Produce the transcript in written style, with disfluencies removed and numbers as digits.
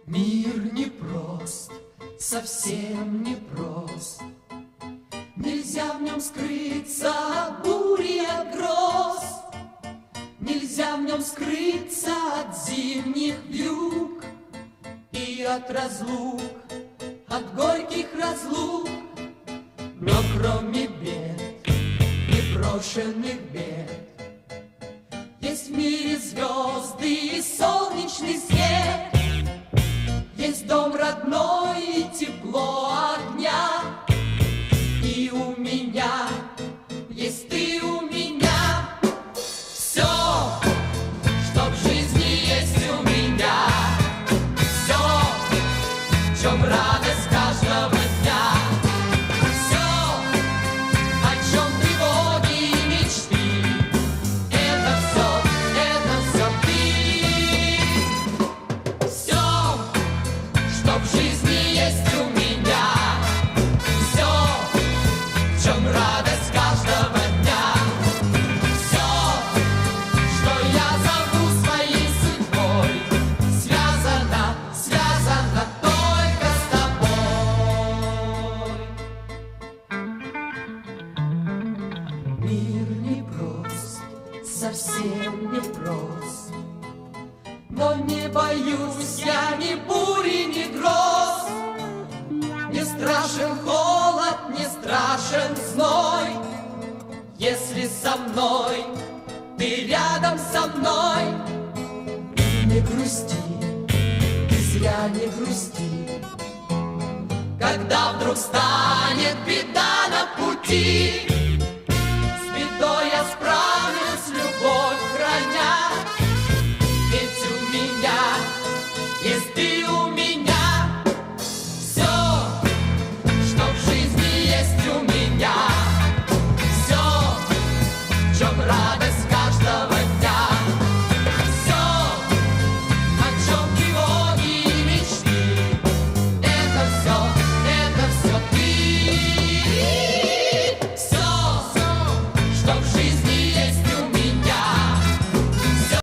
Мир непрост, совсем непрост. Нельзя в нем скрыться от бури, от гроз. Нельзя в нем скрыться от зимних вьюг и от разлук, от горьких разлук. Но кроме бед, непрошенных бед, есть в мире звезды и солнечный свет. Есть дом родной и тепло огня. И у меня есть ты у меня. Все, что в жизни есть у меня. Все, в чем радость каждого дня. Все, о чем тревоги и мечты. Это все ты. Все, что в жизни есть у меня. Все, в чем радость каждого дня. Все, что я зову своей судьбой, связано, связано только с тобой. Мир непрост, совсем непрост. Но не боюсь я ни бури, ни гроз. Не страшен холод, не страшен зной. Если со мной, ты рядом со мной. Не грусти, ты зря не грусти. Когда вдруг станет беда на пути,